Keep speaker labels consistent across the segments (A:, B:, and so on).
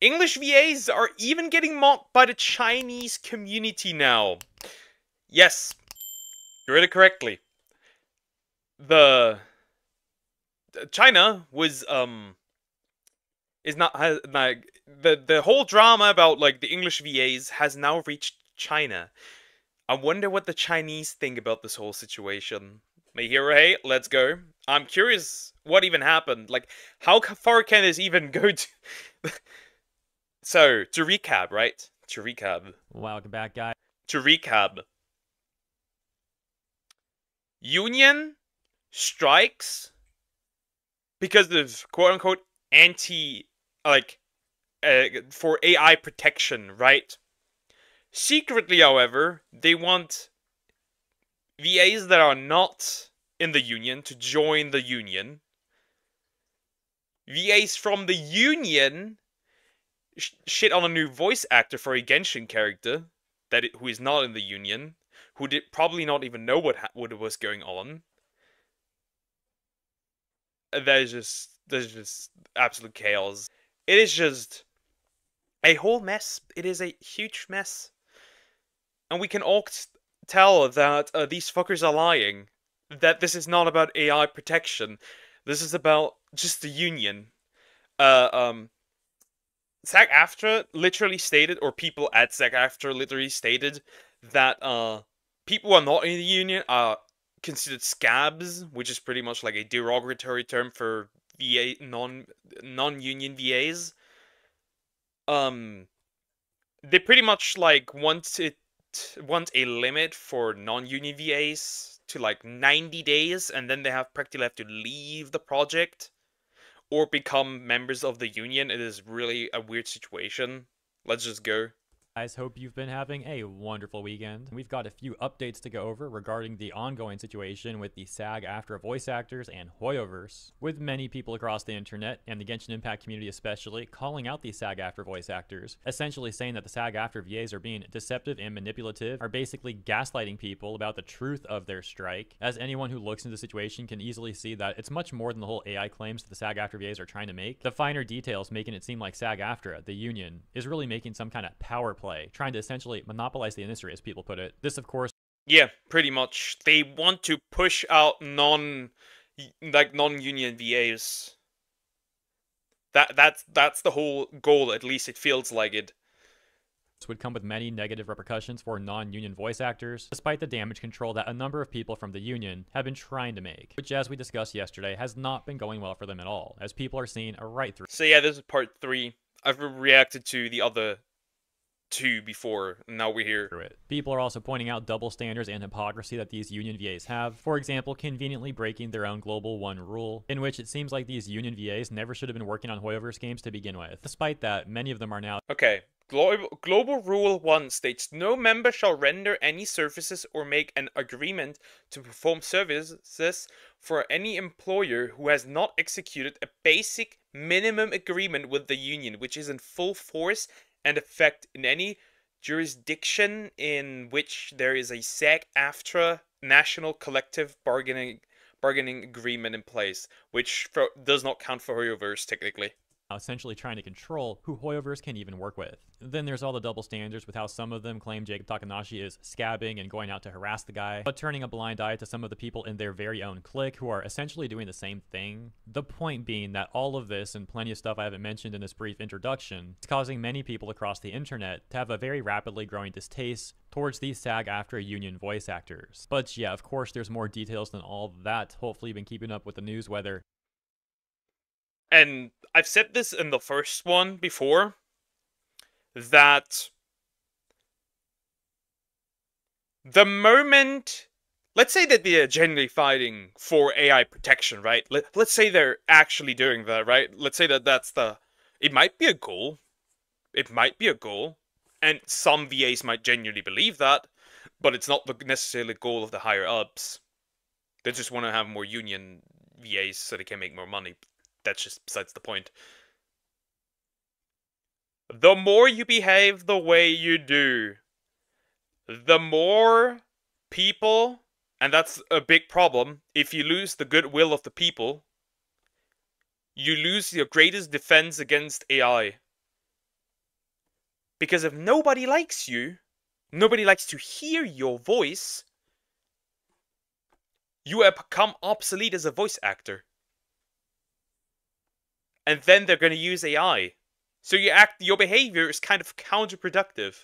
A: English VAs are even getting mocked by the Chinese community now. Yes, you read it correctly. China was is not has like the whole drama about like the English VAs has now reached China. I wonder what the Chinese think about this whole situation. Hey, let's go. I'm curious what even happened. Like, how far can this even go to? So, to recap, right? To recap.
B: Welcome back, guys.
A: To recap. Union strikes because of quote-unquote anti, like, for AI protection, right? Secretly, however, they want VAs that are not in the union to join the union. VAs from the union shit on a new voice actor for a Genshin character who is not in the union, who did probably not even know what was going on. There's just absolute chaos. It is just a whole mess. It is a huge mess. And we can all tell that these fuckers are lying. That this is not about AI protection. This is about just the union. SAG-AFTRA literally stated, or people at SAG-AFTRA literally stated, that people who are not in the union are considered scabs, which is pretty much like a derogatory term for VA non-union VAs. They pretty much like want a limit for non-union VAs to like 90 days, and then they practically have to leave the project or become members of the union. It is really a weird situation. Let's just go.
B: Guys, hope you've been having a wonderful weekend. We've got a few updates to go over regarding the ongoing situation with the SAG-AFTRA voice actors and Hoyoverse, with many people across the internet, and the Genshin Impact community especially, calling out the SAG-AFTRA voice actors, essentially saying that the SAG-AFTRA VAs are being deceptive and manipulative, are basically gaslighting people about the truth of their strike. As anyone who looks into the situation can easily see that it's much more than the whole AI claims that the SAG-AFTRA VAs are trying to make. The finer details making it seem like SAG-AFTRA, the union, is really making some kind of power play, trying to essentially monopolize the industry, as people put it. This, of course...
A: Yeah, pretty much. They want to push out non-union VAs. That's the whole goal, at least it feels like it.
B: This would come with many negative repercussions for non-union voice actors, despite the damage control that a number of people from the union have been trying to make, which, as we discussed yesterday, has not been going well for them at all, as people are seeing a right through.
A: So yeah, this is part 3. I've reacted to the other 2 before, and now we're here.
B: People are also pointing out double standards and hypocrisy that these union VAs have. For example, conveniently breaking their own Global 1 rule, in which it seems like these union VAs never should have been working on Hoyoverse games to begin with. Despite that, many of them are now...
A: Okay. Global Rule 1 states, no member shall render any services or make an agreement to perform services for any employer who has not executed a basic minimum agreement with the union, which is in full force and effect in any jurisdiction in which there is a SAG-AFTRA national collective bargaining agreement in place, which does not count for Hoyoverse technically.
B: Essentially trying to control who Hoyoverse can even work with. Then there's all the double standards with how some of them claim Jacob Takanashi is scabbing and going out to harass the guy, but turning a blind eye to some of the people in their very own clique who are essentially doing the same thing. The point being that all of this, and plenty of stuff I haven't mentioned in this brief introduction, is causing many people across the internet to have a very rapidly growing distaste towards these SAG-AFTRA union voice actors. But yeah, of course there's more details than all that. Hopefully you've been keeping up with the news, whether...
A: And I've said this in the first one before, that the moment, let's say that they are genuinely fighting for AI protection, right? Let's say they're actually doing that, right? Let's say that it might be a goal. It might be a goal. And some VAs might genuinely believe that, but it's not necessarily the goal of the higher ups. They just want to have more union VAs so they can make more money. That's just besides the point. The more you behave the way you do, the more people, and that's a big problem, if you lose the goodwill of the people, you lose your greatest defense against AI. Because if nobody likes you, nobody likes to hear your voice, you have become obsolete as a voice actor. And then they're going to use AI. So your behavior is kind of counterproductive.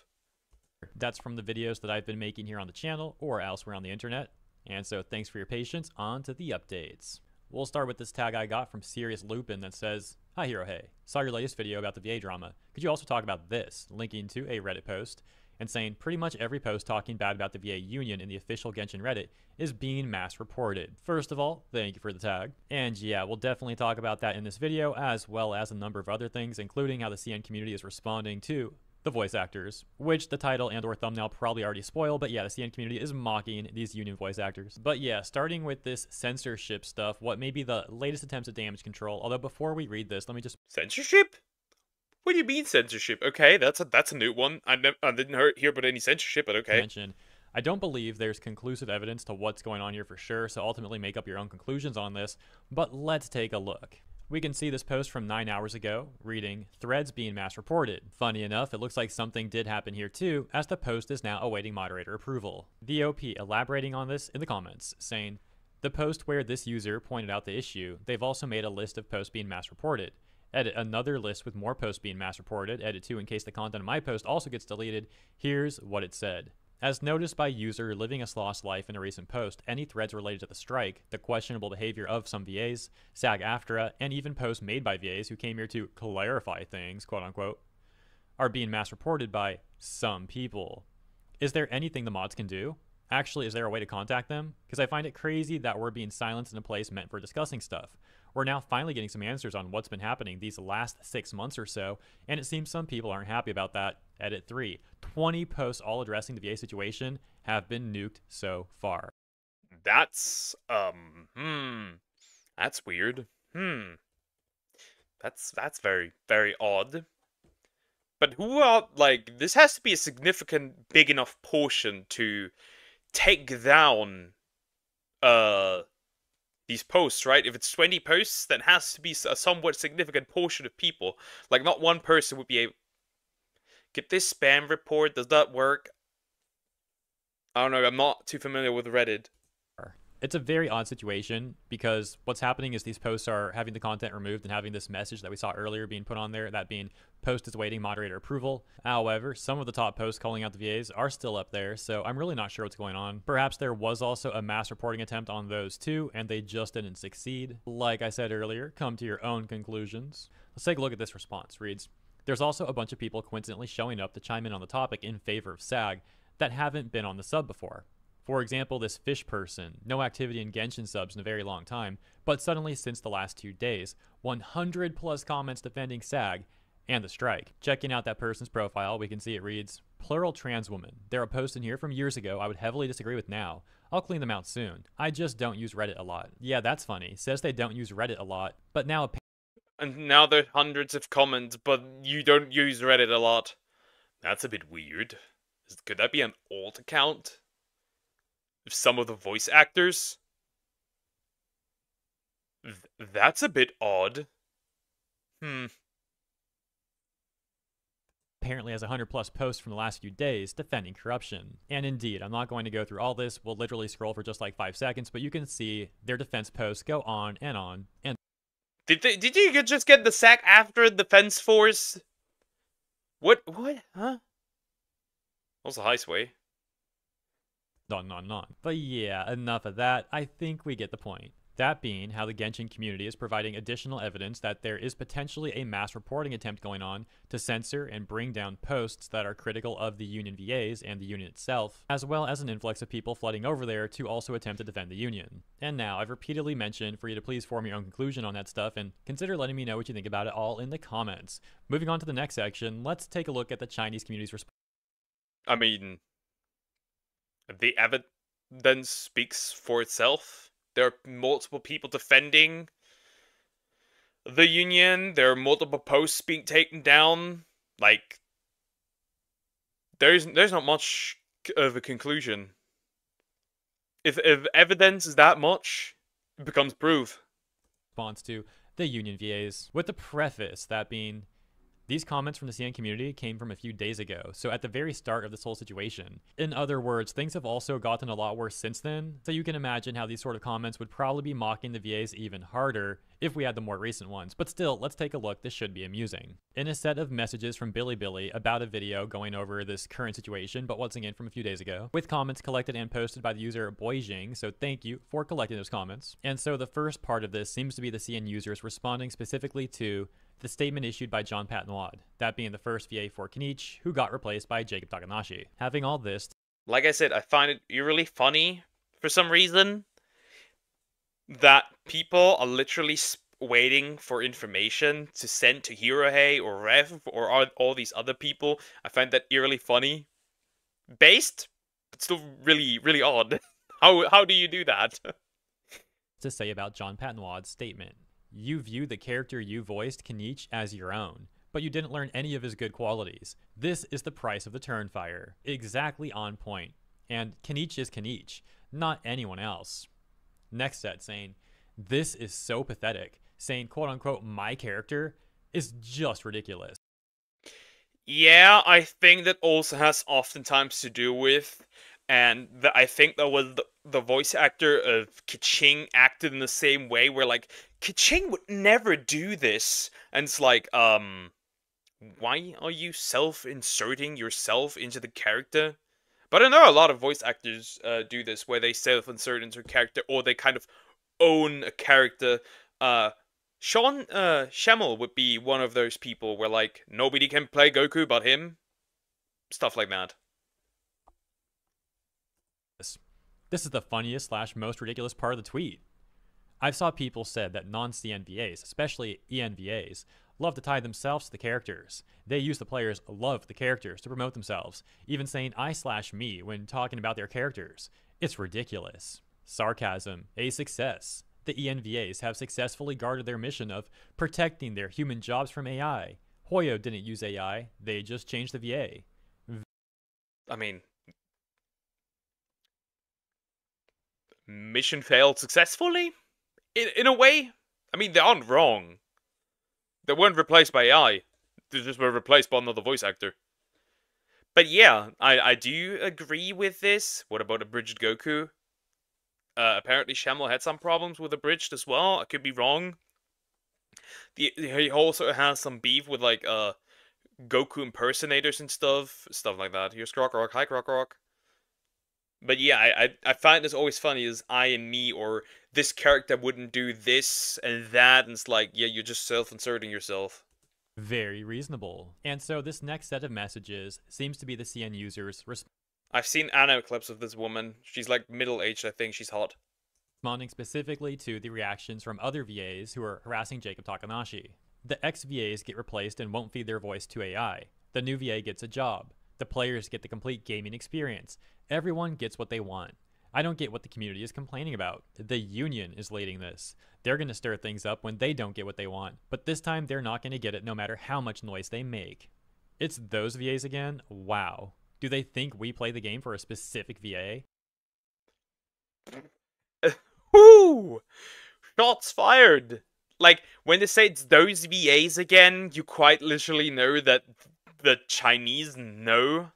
B: That's from the videos that I've been making here on the channel or elsewhere on the internet. And so thanks for your patience. On to the updates. We'll start with this tag I got from Serious Lupin that says, "Hi Hero Hey, saw your latest video about the VA drama. Could you also talk about this?" Linking to a Reddit post and saying pretty much every post talking bad about the VA union in the official Genshin Reddit is being mass reported. First of all, thank you for the tag. And yeah, we'll definitely talk about that in this video, as well as a number of other things, including how the CN community is responding to the voice actors, which the title and or thumbnail probably already spoil, but yeah, the CN community is mocking these union voice actors. But yeah, starting with this censorship stuff, what may be the latest attempts at damage control, although before we read this, let me just...
A: Censorship? What do you mean censorship? Okay, that's a new one. I didn't hear about any censorship, but okay.
B: mention, I don't believe there's conclusive evidence to what's going on here for sure, so ultimately make up your own conclusions on this, but let's take a look. We can see this post from 9 hours ago, reading, "Threads being mass reported." Funny enough, it looks like something did happen here too, as the post is now awaiting moderator approval. The OP elaborating on this in the comments, saying, "The post where this user pointed out the issue, they've also made a list of posts being mass reported. Edit another list with more posts being mass reported. Edit 2 in case the content of my post also gets deleted. Here's what it said. As noticed by user living a lost life in a recent post, any threads related to the strike, the questionable behavior of some VAs, SAG-AFTRA, and even posts made by VAs who came here to clarify things, quote unquote, are being mass reported by some people. Is there anything the mods can do? Actually, is there a way to contact them? Because I find it crazy that we're being silenced in a place meant for discussing stuff. We're now finally getting some answers on what's been happening these last 6 months or so, and it seems some people aren't happy about that. Edit 3. 20 posts all addressing the VA situation have been nuked so far."
A: That's, that's weird. That's very, very odd. But who are, like, this has to be a significant, big enough portion to take down, these posts, right? If it's 20 posts, then it has to be a somewhat significant portion of people. Like, not one person would be able... Get this spam report, does that work? I don't know, I'm not too familiar with Reddit.
B: It's a very odd situation because what's happening is these posts are having the content removed and having this message that we saw earlier being put on there, that being post is awaiting moderator approval. However, some of the top posts calling out the VAs are still up there, so I'm really not sure what's going on. Perhaps there was also a mass reporting attempt on those too, and they just didn't succeed. Like I said earlier, come to your own conclusions. Let's take a look at this response. Reads, "There's also a bunch of people coincidentally showing up to chime in on the topic in favor of SAG that haven't been on the sub before. For example, this fish person, no activity in Genshin subs in a very long time, but suddenly since the last 2 days, 100 plus comments defending SAG and the strike." Checking out that person's profile, we can see it reads, "Plural trans woman. They're a post in here from years ago I would heavily disagree with now. I'll clean them out soon. I just don't use Reddit a lot." Yeah, that's funny. Says they don't use Reddit a lot, but now
A: And now there's hundreds of comments, but you don't use Reddit a lot. That's a bit weird. Could that be an alt account? Of some of the voice actors? That's a bit odd.
B: apparently has 100 plus posts from the last few days defending corruption. And indeed, I'm not going to go through all this, we'll literally scroll for just like 5 seconds, but you can see their defense posts go on and on and
A: Did you just get the sack after Defense Force? What? Huh? What's the heist way?
B: on. But yeah, enough of that. I think we get the point. That being how the Genshin community is providing additional evidence that there is potentially a mass reporting attempt going on to censor and bring down posts that are critical of the Union VAs and the Union itself, as well as an influx of people flooding over there to also attempt to defend the Union. And now, I've repeatedly mentioned for you to please form your own conclusion on that stuff and consider letting me know what you think about it all in the comments. Moving on to the next section, let's take a look at the Chinese community's response.
A: I mean, the evidence speaks for itself. There are multiple people defending the Union. There are multiple posts being taken down. Like, there's not much of a conclusion. If evidence is that much, it becomes proof.
B: Response to the Union VAs, with the preface that being, These comments from the CN community came from a few days ago, so at the very start of this whole situation. In other words, things have also gotten a lot worse since then, so you can imagine how these sort of comments would probably be mocking the VAs even harder if we had the more recent ones. But still, let's take a look, this should be amusing. In a set of messages from Billy about a video going over this current situation, but once again from a few days ago, with comments collected and posted by the user Boijing, so thank you for collecting those comments. And so the first part of this seems to be the CN users responding specifically to the statement issued by John Patnoid, that being the first VA for Kenichi, who got replaced by Jacob Takanashi. Having all this,
A: like I said, I find it really funny for some reason that people are literally waiting for information to send to Hirohei or Rev or all these other people. I find that eerily funny. Based, but still really, really odd. How do you do that?
B: to say about John Patnoid's statement. You view the character you voiced, Kenichi, as your own, but you didn't learn any of his good qualities. This is the price of the Turnfire. Exactly on point. And Kenichi is Kenichi, not anyone else. Next set saying, this is so pathetic. Saying, quote unquote, my character is just ridiculous.
A: Yeah, I think that also has oftentimes to do with, and I think that was the voice actor of Kaching acted in the same way, where like Kaching would never do this, and it's like, why are you self-inserting yourself into the character? But I know a lot of voice actors do this, where they self-insert into a character, or they kind of own a character. Sean Schemmel would be one of those people where, like, nobody can play Goku but him. Stuff like that.
B: This is the funniest / most ridiculous part of the tweet. I've saw people said that non-CN VAs, especially EN VAs, love to tie themselves to the characters. They use the players love the characters to promote themselves, even saying I/me when talking about their characters. It's ridiculous. Sarcasm, a success. The ENVAs have successfully guarded their mission of protecting their human jobs from AI. Hoyo didn't use AI, they just changed the VA.
A: I mean, mission failed successfully? In a way? I mean, they aren't wrong. They weren't replaced by AI. They just were replaced by another voice actor. But yeah, I do agree with this. What about Abridged Goku? Apparently Shamel had some problems with Abridged as well. I could be wrong. He also has some beef with, like, Goku impersonators and stuff like that. Here's Croc Rock. Hi, Croc Rock. But yeah, I find this always funny is I and me, or this character wouldn't do this and that, and it's like, yeah, you're just self-inserting yourself.
B: Very reasonable. And so this next set of messages seems to be the CN users
A: I've seen anime clips of this woman. She's like middle-aged, I think. She's hot.
B: responding specifically to the reactions from other VAs who are harassing Jacob Takanashi. The ex-VAs get replaced and won't feed their voice to AI. The new VA gets a job. The players get the complete gaming experience. Everyone gets what they want. I don't get what the community is complaining about. The union is leading this. They're going to stir things up when they don't get what they want, but this time they're not going to get it no matter how much noise they make. It's those VAs again? Wow. Do they think we play the game for a specific VA?
A: Whoo! Shots fired! Like, when they say it's those VAs again, you quite literally know that the Chinese know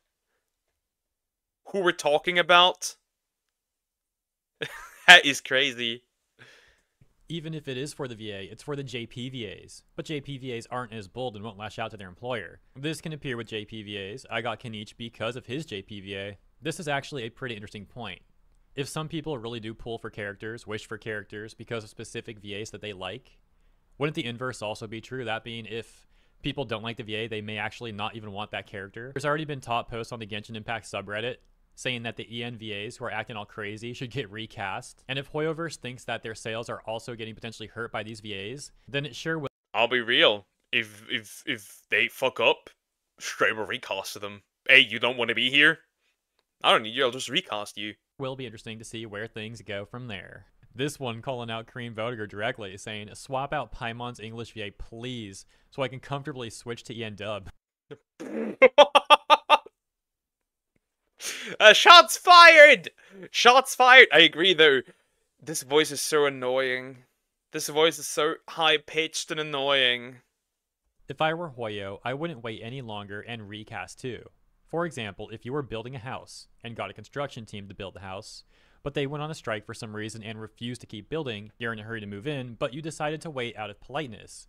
A: who we're talking about. That is crazy.
B: Even if it is for the VA, it's for the JP VAs. But JP VAs aren't as bold and won't lash out to their employer. This can appear with JP VAs. I got Kenichi because of his JP VA. This is actually a pretty interesting point. If some people really do pull for characters, wish for characters because of specific VAs that they like, wouldn't the inverse also be true? That being, if people don't like the VA, they may actually not even want that character. There's already been top posts on the Genshin Impact subreddit saying that the ENVAs who are acting all crazy should get recast. And if Hoyoverse thinks that their sales are also getting potentially hurt by these VAs, then it sure will.
A: I'll be real. If they fuck up, straight will recast them. Hey, you don't want to be here? I don't need you, I'll just recast you.
B: Will be interesting to see where things go from there. This one calling out Kareem Vodiger directly, saying, swap out Paimon's English VA, please, so I can comfortably switch to EN dub.
A: Shots fired! Shots fired! I agree, though. This voice is so annoying. This voice is so high-pitched and annoying.
B: If I were Hoyo, I wouldn't wait any longer and recast too. For example, if you were building a house and got a construction team to build the house, but they went on a strike for some reason and refused to keep building, you're in a hurry to move in, but you decided to wait out of politeness.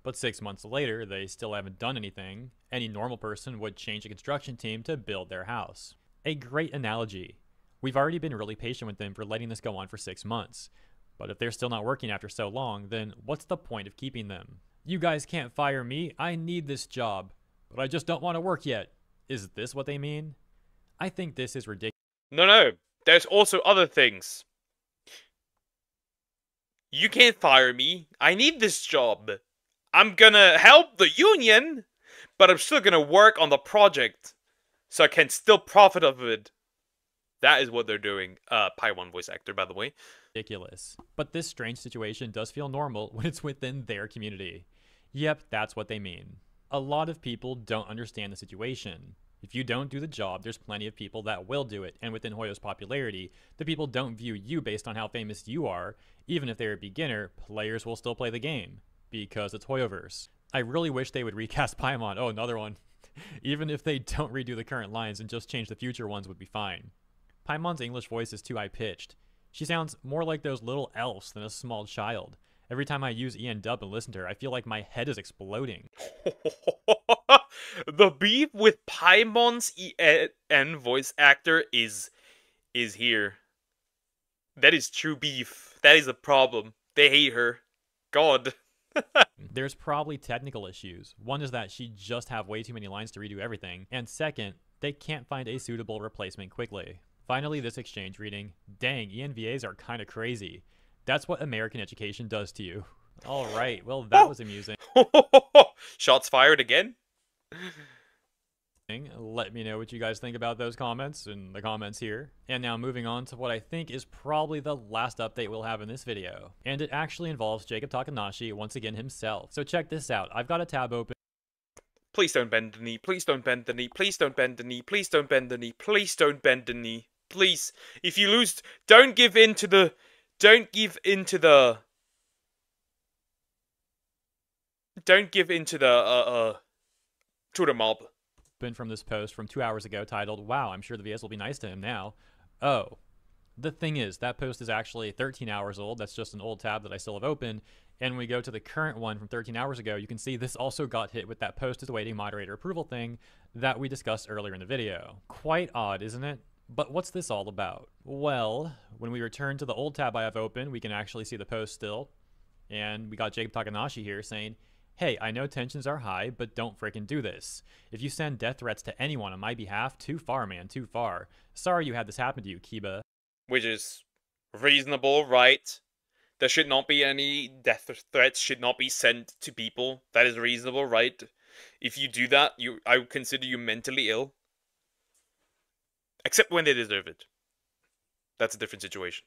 B: But 6 months later, they still haven't done anything. Any normal person would change a construction team to build their house. A great analogy. We've already been really patient with them for letting this go on for 6 months. But if they're still not working after so long, then what's the point of keeping them? You guys can't fire me. I need this job. But I just don't want to work yet. Is this what they mean? I think this is ridiculous.
A: No. There's also other things. You can't fire me. I need this job. I'm gonna help the union, but I'm still gonna work on the project, so I can still profit of it. That is what they're doing. Paimon voice actor, by the way.
B: Ridiculous. But this strange situation does feel normal when it's within their community. Yep, that's what they mean. A lot of people don't understand the situation. If you don't do the job, there's plenty of people that will do it, and within Hoyo's popularity, the people don't view you based on how famous you are. Even if they're a beginner, players will still play the game, because it's Hoyoverse. I really wish they would recast Paimon. Oh, another one. Even if they don't redo the current lines and just change the future ones would be fine. Paimon's English voice is too high-pitched. She sounds more like those little elves than a small child. Every time I use EN-dub and listen to her, I feel like my head is exploding.
A: The beef with Paimon's EN voice actor is here. That is true beef. That is a problem. They hate her. God.
B: There's probably technical issues. One is that she just have way too many lines to redo everything, and second, they can't find a suitable replacement quickly. Finally, this exchange reading, dang, ENVAs are kinda crazy. That's what American education does to you. Alright, well that was amusing.
A: Shots fired again?
B: Let me know what you guys think about those comments in the comments here. And now moving on to what I think is probably the last update we'll have in this video. And it actually involves Jacob Takanashi once again himself. So check this out. I've got a tab open.
A: Please don't bend the knee. Please don't bend the knee. Please don't bend the knee. Please don't bend the knee. Please don't bend the knee. Please. If you lose, don't give in to the... Don't give in to the... Don't give in to the mob.
B: From this post from 2 hours ago titled, wow, I'm sure the VS will be nice to him now. Oh. The thing is, that post is actually 13 hours old. That's just an old tab that I still have open. And when we go to the current one from 13 hours ago, you can see this also got hit with that post is awaiting moderator approval thing that we discussed earlier in the video. Quite odd, isn't it? But what's this all about? Well, when we return to the old tab I have open, we can actually see the post still. And we got Jacob Takanashi here saying, hey, I know tensions are high, but don't frickin' do this. If you send death threats to anyone on my behalf, too far, man, too far. Sorry you had this happen to you, Kiba.
A: Which is reasonable, right? There should not be any death threats, should not be sent to people. That is reasonable, right? If you do that, I would consider you mentally ill. Except when they deserve it. That's a different situation.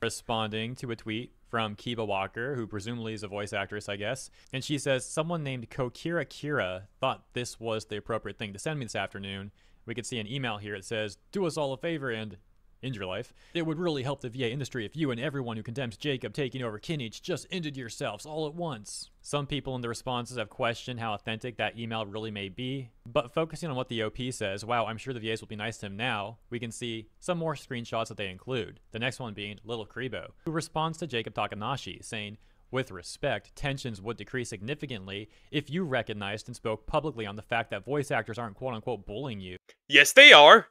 B: Responding to a tweet from Kiba Walker, who presumably is a voice actress, I guess. And she says, someone named Kokira Kira thought this was the appropriate thing to send me this afternoon. We could see an email here that says, do us all a favor and end your life. It would really help the VA industry if you and everyone who condemns Jacob taking over Kinich just ended yourselves all at once. Some people in the responses have questioned how authentic that email really may be, but focusing on what the OP says, wow, I'm sure the VAs will be nice to him now, we can see some more screenshots that they include. The next one being Little Kribo, who responds to Jacob Takanashi, saying, with respect, tensions would decrease significantly if you recognized and spoke publicly on the fact that voice actors aren't quote-unquote bullying you.
A: Yes, they are!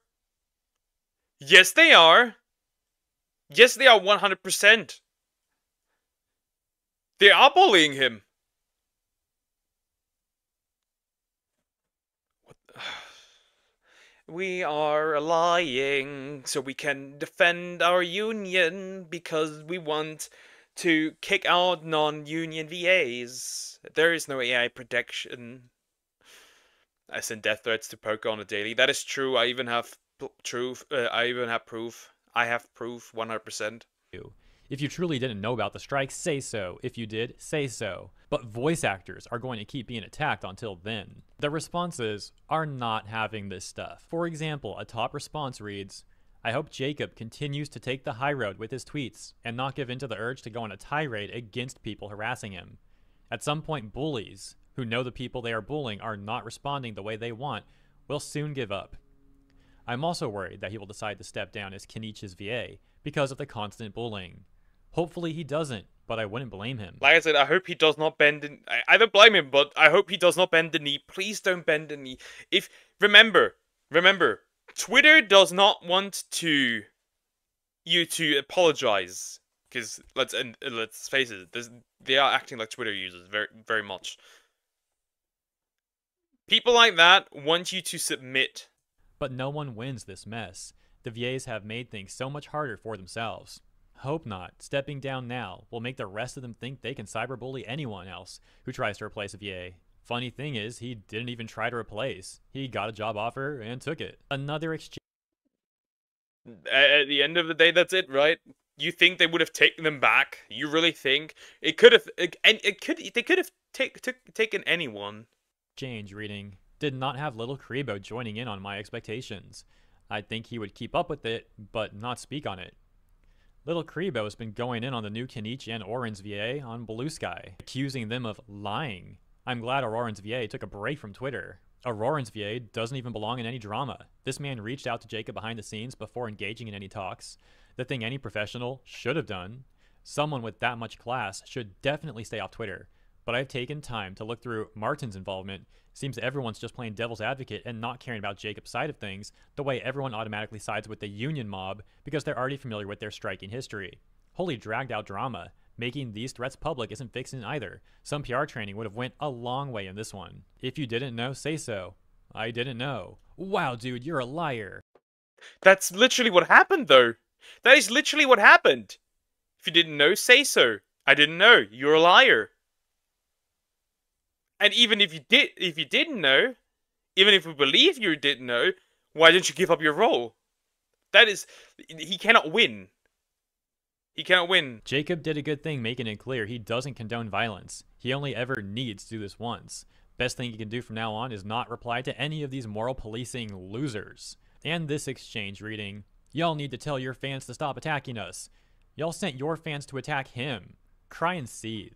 A: Yes, they are! Yes, they are 100%! They are bullying him! What the... We are lying so we can defend our union because we want to kick out non-union VAs. There is no AI protection. I send death threats to Poker on a daily. That is true. I even have proof. I have proof 100%.
B: If you truly didn't know about the strike, say so. If you did, say so. But voice actors are going to keep being attacked until then. The responses are not having this stuff. For example, a top response reads, I hope Jacob continues to take the high road with his tweets and not give in to the urge to go on a tirade against people harassing him. At some point, bullies, who know the people they are bullying are not responding the way they want, will soon give up. I'm also worried that he will decide to step down as Kenichi's VA because of the constant bullying. Hopefully he doesn't, but I wouldn't blame him.
A: Like I said, I hope he does not bend the... I don't blame him, but I hope he does not bend the knee. Please don't bend the knee. Remember, Twitter does not want you to apologize. Because let's face it, they are acting like Twitter users very, very much. People like that want you to submit.
B: But no one wins this mess. The VAs have made things so much harder for themselves. Hope not. Stepping down now will make the rest of them think they can cyberbully anyone else who tries to replace a VA. Funny thing is, he didn't even try to replace. He got a job offer and took it. Another exchange.
A: At the end of the day, that's it, right? You think they would have taken them back? You really think it could have? They could have taken anyone.
B: Exchange reading did not have little Karibo joining in on my expectations. I'd think he would keep up with it, but not speak on it. Little Karibo has been going in on the new Kenichi and Oren's VA on Blue Sky, accusing them of lying. I'm glad Auroran's VA took a break from Twitter. Auroran's VA doesn't even belong in any drama. This man reached out to Jacob behind the scenes before engaging in any talks. The thing any professional should have done. Someone with that much class should definitely stay off Twitter. But I've taken time to look through Martin's involvement. Seems everyone's just playing devil's advocate and not caring about Jacob's side of things, the way everyone automatically sides with the union mob because they're already familiar with their striking history. Holy dragged out drama. Making these threats public isn't fixing either. Some PR training would have went a long way in this one. If you didn't know, say so. I didn't know. Wow, dude, you're a liar.
A: That's literally what happened, though. That is literally what happened. If you didn't know, say so. I didn't know. You're a liar. And even if you didn't know, even if we believe you didn't know, why didn't you give up your role? He cannot win. He cannot win.
B: Jacob did a good thing making it clear he doesn't condone violence. He only ever needs to do this once. Best thing he can do from now on is not reply to any of these moral policing losers. And this exchange reading, y'all need to tell your fans to stop attacking us. Y'all sent your fans to attack him. Cry and seethe.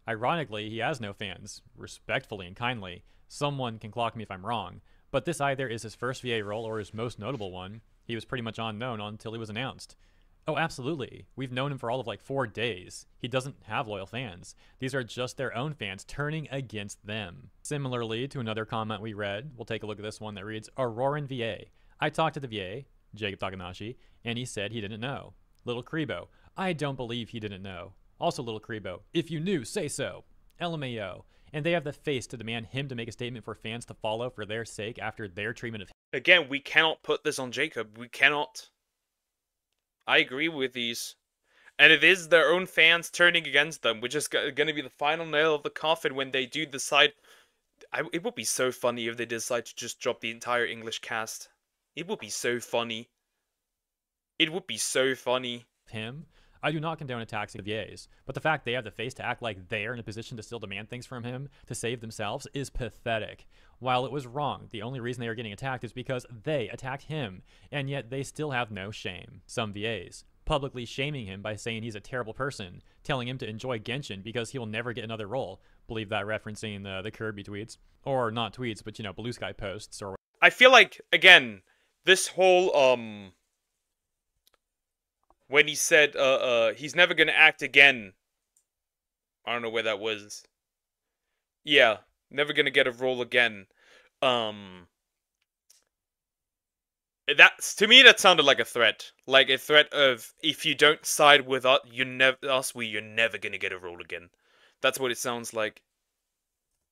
B: Ironically, he has no fans. Respectfully and kindly. Someone can clock me if I'm wrong. But this either is his first VA role or his most notable one. He was pretty much unknown until he was announced. Oh, absolutely. We've known him for all of like 4 days. He doesn't have loyal fans. These are just their own fans turning against them. Similarly to another comment we read, we'll take a look at this one that reads, Auroran VA. I talked to the VA, Jacob Takanashi, and he said he didn't know. Little Karibo. I don't believe he didn't know. Also Little Karibo. If you knew, say so. LMAO. And they have the face to demand him to make a statement for fans to follow for their sake after their treatment of him.
A: Again, we cannot put this on Jacob. We cannot. I agree with these. And it is their own fans turning against them, which is going to be the final nail of the coffin when they do decide. It would be so funny if they decide to just drop the entire English cast. It would be so funny. It would be so funny.
B: Him? I do not condone attacks of VAs, but the fact they have the face to act like they're in a position to still demand things from him to save themselves is pathetic. While it was wrong, the only reason they are getting attacked is because they attacked him, and yet they still have no shame. Some VAs publicly shaming him by saying he's a terrible person, telling him to enjoy Genshin because he will never get another role. Believe that referencing the Kirby tweets. Or not tweets, but Blue Sky posts or...
A: I feel like, again, this whole, when he said, he's never gonna act again. I don't know where that was. Yeah, never gonna get a role again. To me, that sounded like a threat. Like a threat of, if you don't side with us, you're never gonna get a role again. That's what it sounds like.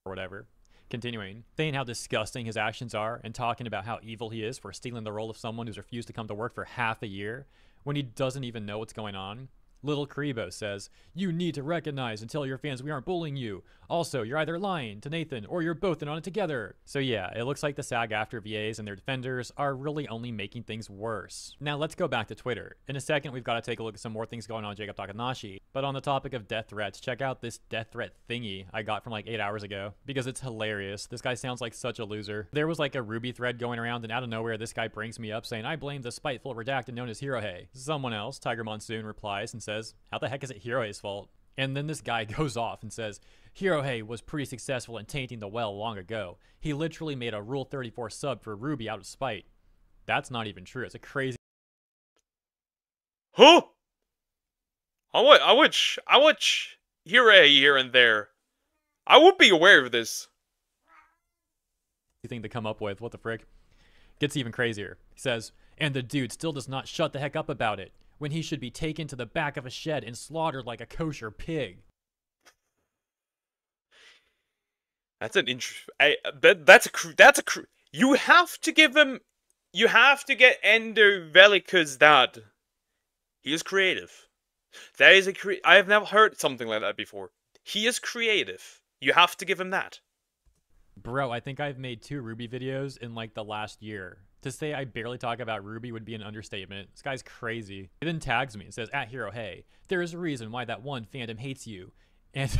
B: Or whatever. Continuing, saying how disgusting his actions are and talking about how evil he is for stealing the role of someone who's refused to come to work for half a year when he doesn't even know what's going on. Little Karibo says, you need to recognize and tell your fans we aren't bullying you. Also, you're either lying to Nathan or you're both in on it together. So yeah, it looks like the SAG-AFTRA VAs and their defenders are really only making things worse. Now let's go back to Twitter. In a second, we've got to take a look at some more things going on with Jacob Takanashi. But on the topic of death threats, check out this death threat thingy I got from like 8 hours ago because it's hilarious. This guy sounds like such a loser. There was like a Ruby thread going around and out of nowhere, this guy brings me up saying, I blame the spiteful redacted known as Hirohei. Someone else, Tiger Monsoon, replies and says, how the heck is it Hirohei's fault? And then this guy goes off and says, Hirohei was pretty successful in tainting the well long ago. He literally made a Rule 34 sub for Ruby out of spite. That's not even true. It's a crazy...
A: Huh? I watch Hirohei here and there. I would be aware of this.
B: thing to come up with. What the frick? Gets even crazier. He says, and the dude still does not shut the heck up about it, when he should be taken to the back of a shed and slaughtered like a kosher pig.
A: That's an you have to give him, you have to get Ender Velika's dad. He is creative. That is I have never heard something like that before. He is creative. You have to give him that.
B: Bro, I think I've made 2 Ruby videos in like the last year. To say I barely talk about Ruby would be an understatement. This guy's crazy. He then tags me and says, at Hirohei, there is a reason why that one fandom hates you. And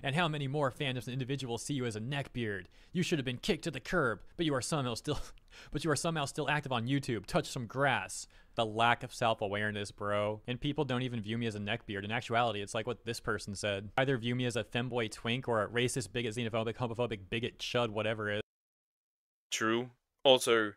B: and how many more fandoms and individuals see you as a neckbeard. You should have been kicked to the curb, but you are somehow still active on YouTube. Touch some grass. The lack of self-awareness, bro. And people don't even view me as a neckbeard. In actuality, it's like what this person said. Either view me as a femboy twink or a racist, bigot, xenophobic, homophobic, bigot, chud, whatever it is.
A: True. Also,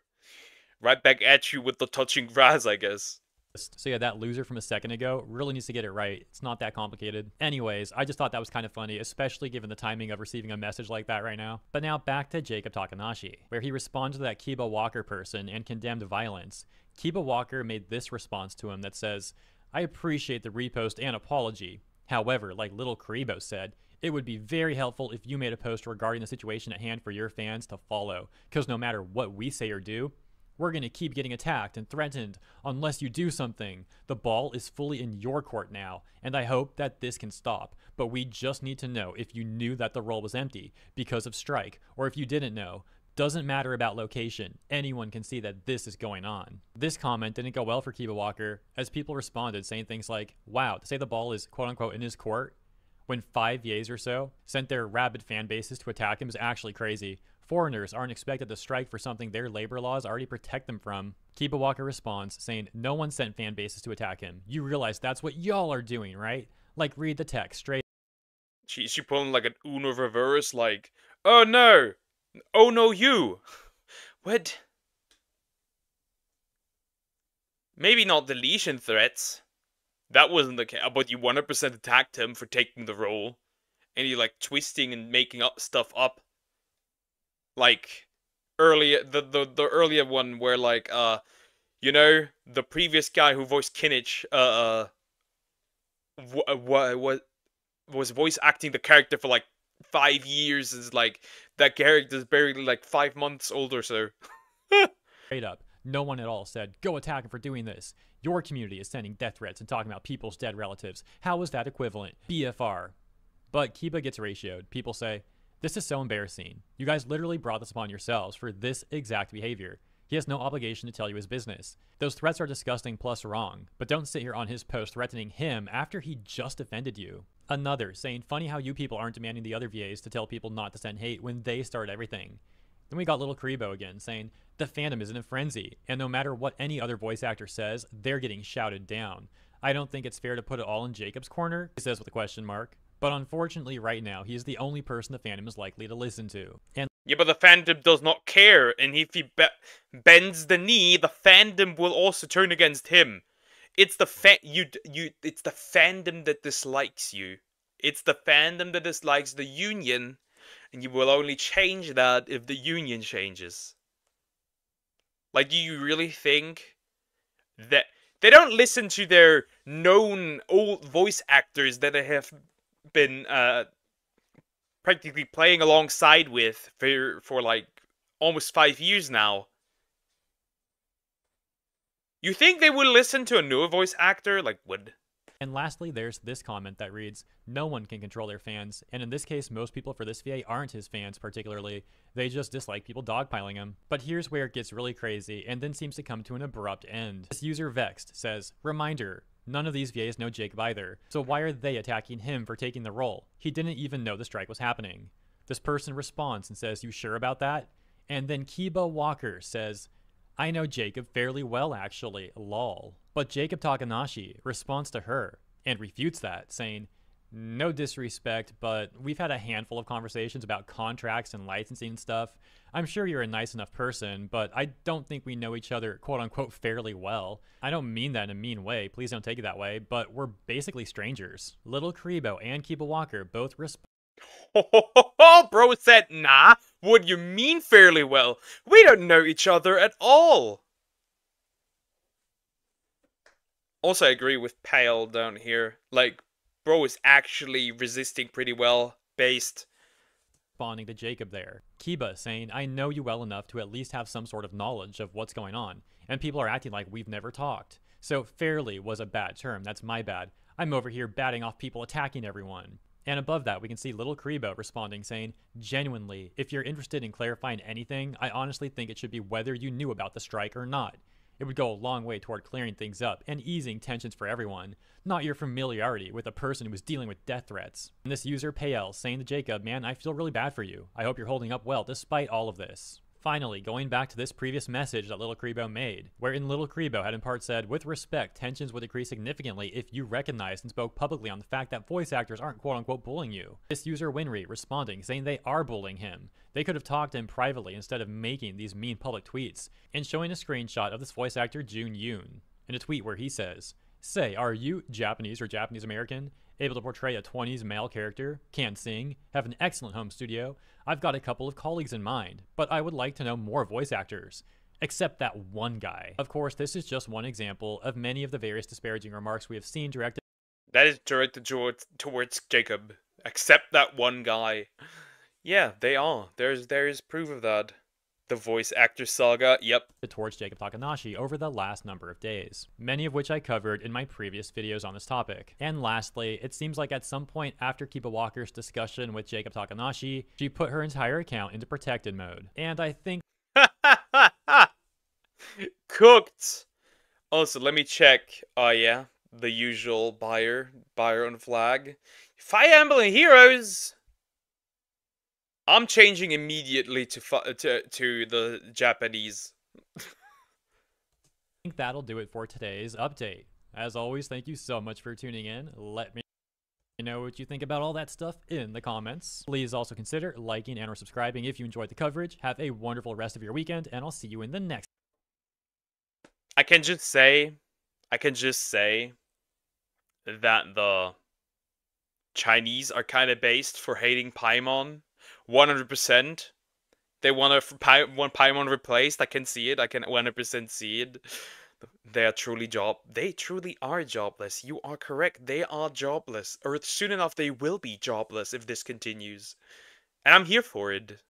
A: right back at you with the touching grass, I guess.
B: So yeah, that loser from a second ago really needs to get it right. It's not that complicated. Anyways, I just thought that was kind of funny, especially given the timing of receiving a message like that right now. But now back to Jacob Takanashi, where he responded to that Kiba Walker person and condemned violence. Kiba Walker made this response to him that says, I appreciate the repost and apology. However, like Little Karibo said, it would be very helpful if you made a post regarding the situation at hand for your fans to follow, because no matter what we say or do, we're going to keep getting attacked and threatened unless you do something. The ball is fully in your court now, and I hope that this can stop. But we just need to know if you knew that the role was empty because of strike, or if you didn't know. Doesn't matter about location. Anyone can see that this is going on. This comment didn't go well for Kiba Walker, as people responded saying things like, wow, to say the ball is quote-unquote in his court when 5 yays or so sent their rabid fan bases to attack him is actually crazy. Foreigners aren't expected to strike for something their labor laws already protect them from. Kiba Walker responds, saying, no one sent fan bases to attack him. You realize that's what y'all are doing, right? Like, read the text straight.
A: She pulling like an Uno reverse, like, oh no! Oh no, you! What? Maybe not deletion threats. That wasn't the case, but you 100% attacked him for taking the role. And you like twisting and making up stuff up. Like earlier, the earlier one where like you know, the previous guy who voiced Kinich was voice acting the character for like 5 years. Is like that character is barely like 5 months old or so.
B: Straight up, no one at all said go attack him for doing this. Your community is sending death threats and talking about people's dead relatives. How is that equivalent? BFR. But Kiba gets ratioed. People say, this is so embarrassing. You guys literally brought this upon yourselves for this exact behavior. He has no obligation to tell you his business. Those threats are disgusting plus wrong, but don't sit here on his post threatening him after he just offended you. Another saying, funny how you people aren't demanding the other VAs to tell people not to send hate when they start everything. Then we got Little Karibo again saying, the fandom is in a frenzy, and no matter what any other voice actor says, they're getting shouted down. I don't think it's fair to put it all in Jacob's corner, he says with a question mark. But unfortunately, right now, he is the only person the fandom is likely to listen to. And
A: yeah, but the fandom does not care, and if he bends the knee, the fandom will also turn against him. It's the it's the fandom that dislikes you. It's the fandom that dislikes the union, and you will only change that if the union changes. Like, do you really think that they don't listen to their known old voice actors that they have been practically playing alongside with for like almost 5 years now? You think they would listen to a newer voice actor? Like, would?
B: And lastly, there's this comment that reads, no one can control their fans, and in this case, most people for this VA aren't his fans particularly, they just dislike people dogpiling him. But here's where it gets really crazy, and then seems to come to an abrupt end. This user Vexed says, reminder, none of these VAs know Jacob either, so why are they attacking him for taking the role? He didn't even know the strike was happening. This person responds and says, you sure about that? And then Kiba Walker says, I know Jacob fairly well actually, lol. But Jacob Takanashi responds to her and refutes that, saying, No disrespect, but we've had a handful of conversations about contracts and licensing and stuff. I'm sure you're a nice enough person, but I don't think we know each other quote unquote fairly well. I don't mean that in a mean way, please don't take it that way, but we're basically strangers. Little Karibo and Kiba Walker both respond.
A: Bro said, nah, what do you mean fairly well? We don't know each other at all. Also, I agree with Pale down here. Like, bro is actually resisting pretty well, based.
B: Responding to Jacob there. Kiba saying, I know you well enough to at least have some sort of knowledge of what's going on, and people are acting like we've never talked. So fairly was a bad term, that's my bad. I'm over here batting off people attacking everyone. And above that, we can see Little Karibo responding, saying, genuinely, if you're interested in clarifying anything, I honestly think it should be whether you knew about the strike or not. It would go a long way toward clearing things up and easing tensions for everyone, not your familiarity with a person who is dealing with death threats. And this user Payel saying to Jacob, man, I feel really bad for you. I hope you're holding up well despite all of this. Finally, going back to this previous message that Little Karibo made, wherein Little Karibo had in part said, with respect, tensions would decrease significantly if you recognized and spoke publicly on the fact that voice actors aren't quote-unquote bullying you. This user Winry responding, saying they are bullying him. They could have talked to him privately instead of making these mean public tweets, and showing a screenshot of this voice actor Jun Yoon, in a tweet where he says, say, are you Japanese or Japanese American? Able to portray a 20s male character, can sing, have an excellent home studio. I've got a couple of colleagues in mind, but I would like to know more voice actors. Except that one guy. Of course, this is just one example of many of the various disparaging remarks we have seen directed.
A: That is directed towards Jacob. Except that one guy. Yeah, they are. There's proof of that. The voice actor saga, yep.
B: Towards Jacob Takanashi over the last number of days, many of which I covered in my previous videos on this topic. And lastly, it seems like at some point after Kiba Walker's discussion with Jacob Takanashi, she put her entire account into protected mode. And I think
A: cooked. Also, let me check. Oh yeah, the usual buyer on flag. Fire Emblem Heroes. I'm changing immediately to the Japanese.
B: I think that'll do it for today's update. As always, thank you so much for tuning in. Let me know what you think about all that stuff in the comments. Please also consider liking and or subscribing if you enjoyed the coverage. Have a wonderful rest of your weekend, and I'll see you in the next.
A: I can just say that the Chinese are kind of based for hating Paimon. 100%. They want Paimon replaced. I can see it. I can 100% see it. They truly are jobless. You are correct. They are jobless. Or soon enough they will be jobless if this continues. And I'm here for it.